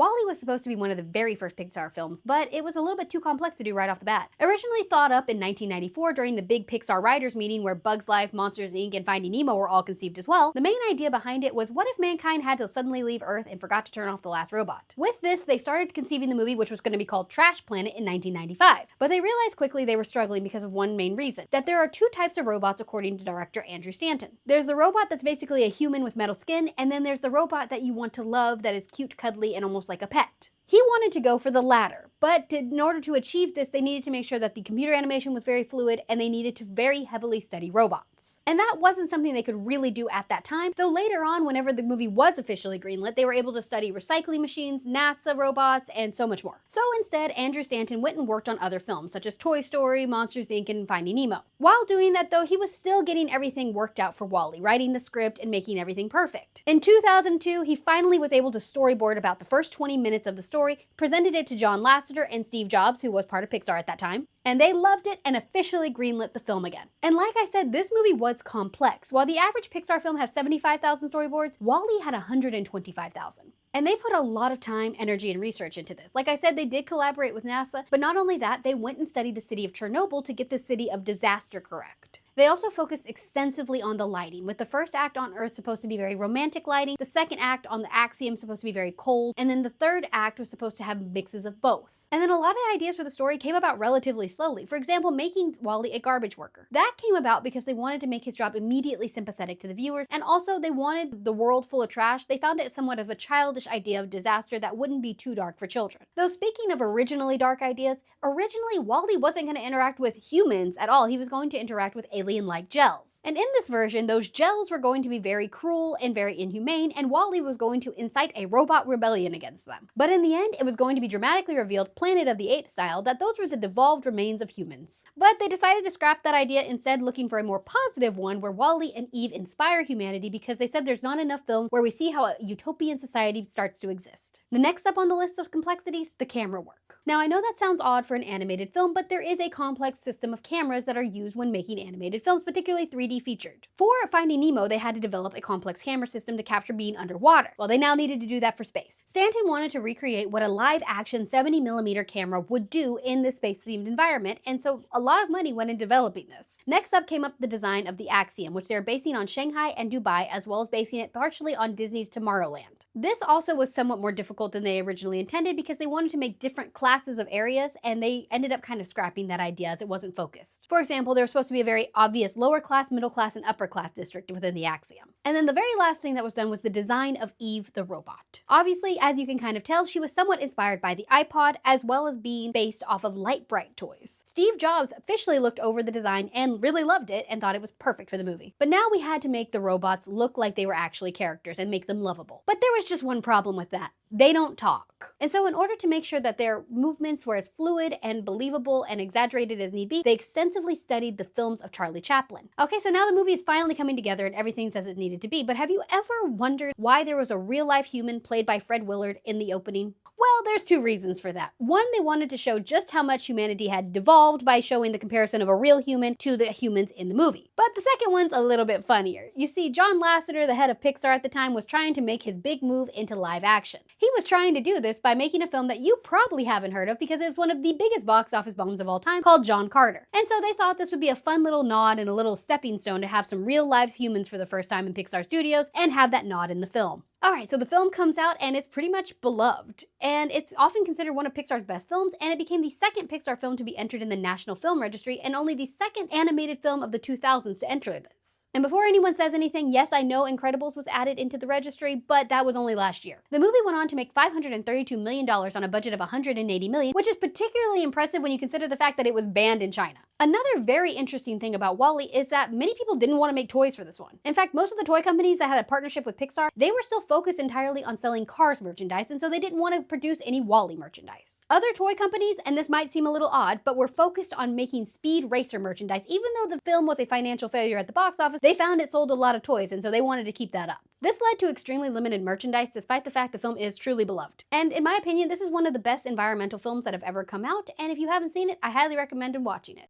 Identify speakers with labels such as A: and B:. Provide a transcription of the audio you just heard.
A: WALL-E was supposed to be one of the very first Pixar films, but it was a little bit too complex to do right off the bat. Originally thought up in 1994 during the big Pixar writers meeting where Bugs Life, Monsters Inc., and Finding Nemo were all conceived as well, the main idea behind it was what if mankind had to suddenly leave Earth and forgot to turn off the last robot? With this, they started conceiving the movie, which was going to be called Trash Planet in 1995. But they realized quickly they were struggling because of one main reason, that there are two types of robots according to director Andrew Stanton. There's the robot that's basically a human with metal skin, and then there's the robot that you want to love that is cute, cuddly, and almost like a pet. He wanted to go for the latter, but in order to achieve this, they needed to make sure that the computer animation was very fluid and they needed to very heavily study robots. And that wasn't something they could really do at that time, though later on, whenever the movie was officially greenlit, they were able to study recycling machines, NASA robots, and so much more. So instead, Andrew Stanton went and worked on other films, such as Toy Story, Monsters Inc., and Finding Nemo. While doing that though, he was still getting everything worked out for WALL-E, writing the script and making everything perfect. In 2002, he finally was able to storyboard about the first 20 minutes of the story, presented it to John Lasseter and Steve Jobs, who was part of Pixar at that time, and they loved it and officially greenlit the film again. And like I said, this movie was complex. While the average Pixar film has 75,000 storyboards, WALL-E had 125,000. And they put a lot of time, energy, and research into this. Like I said, they did collaborate with NASA, but not only that, they went and studied the city of Chernobyl to get the city of disaster correct. They also focused extensively on the lighting, with the first act on Earth supposed to be very romantic lighting, the second act on the Axiom supposed to be very cold, and then the third act was supposed to have mixes of both. And then a lot of the ideas for the story came about relatively slowly. For example, making WALL-E a garbage worker. That came about because they wanted to make his job immediately sympathetic to the viewers, and also they wanted the world full of trash. They found it somewhat of a childish idea of disaster that wouldn't be too dark for children. Though speaking of originally dark ideas, originally WALL-E wasn't going to interact with humans at all. He was going to interact with alien-like gels. And in this version, those gels were going to be very cruel and very inhumane, and WALL-E was going to incite a robot rebellion against them. But in the end, it was going to be dramatically revealed, Planet of the Apes style, that those were the devolved remains of humans. But they decided to scrap that idea, instead looking for a more positive one where WALL-E and Eve inspire humanity, because they said there's not enough films where we see how a utopian society starts to exist. The next up on the list of complexities, the camera work. Now I know that sounds odd for an animated film, but there is a complex system of cameras that are used when making animated films, particularly 3D featured. For Finding Nemo, they had to develop a complex camera system to capture being underwater. Well, they now needed to do that for space. Stanton wanted to recreate what a live-action 70mm camera would do in this space-themed environment, and so a lot of money went in developing this. Next up came up the design of the Axiom, which they're basing on Shanghai and Dubai, as well as basing it partially on Disney's Tomorrowland. This also was somewhat more difficult than they originally intended because they wanted to make different classes of areas, and they ended up kind of scrapping that idea as it wasn't focused. For example, there was supposed to be a very obvious lower class, middle class, and upper class district within the Axiom. And then the very last thing that was done was the design of Eve the robot. Obviously, as you can kind of tell, she was somewhat inspired by the iPod, as well as being based off of Lite-Brite toys. Steve Jobs officially looked over the design and really loved it and thought it was perfect for the movie. But now we had to make the robots look like they were actually characters and make them lovable. But there was just one problem with that. They don't talk. And so in order to make sure that their movements were as fluid and believable and exaggerated as need be, they extensively studied the films of Charlie Chaplin. Okay, so now the movie is finally coming together and everything's as it needed to be, but have you ever wondered why there was a real-life human played by Fred Willard in the opening? Well, there's two reasons for that. One, they wanted to show just how much humanity had devolved by showing the comparison of a real human to the humans in the movie. But the second one's a little bit funnier. You see, John Lasseter, the head of Pixar at the time, was trying to make his big move into live action. He was trying to do this by making a film that you probably haven't heard of because it's one of the biggest box office bombs of all time, called John Carter. And so they thought this would be a fun little nod and a little stepping stone to have some real live humans for the first time in Pixar Studios and have that nod in the film. Alright, so the film comes out and it's pretty much beloved, and it's often considered one of Pixar's best films, and it became the second Pixar film to be entered in the National Film Registry and only the second animated film of the 2000s to enter this. And before anyone says anything, yes, I know Incredibles was added into the registry, but that was only last year. The movie went on to make $532 million on a budget of $180 million, which is particularly impressive when you consider the fact that it was banned in China. Another very interesting thing about WALL-E is that many people didn't want to make toys for this one. In fact, most of the toy companies that had a partnership with Pixar, they were still focused entirely on selling Cars merchandise, and so they didn't want to produce any WALL-E merchandise. Other toy companies, and this might seem a little odd, but were focused on making Speed Racer merchandise. Even though the film was a financial failure at the box office, they found it sold a lot of toys, and so they wanted to keep that up. This led to extremely limited merchandise despite the fact the film is truly beloved. And in my opinion, this is one of the best environmental films that have ever come out, and if you haven't seen it, I highly recommend watching it.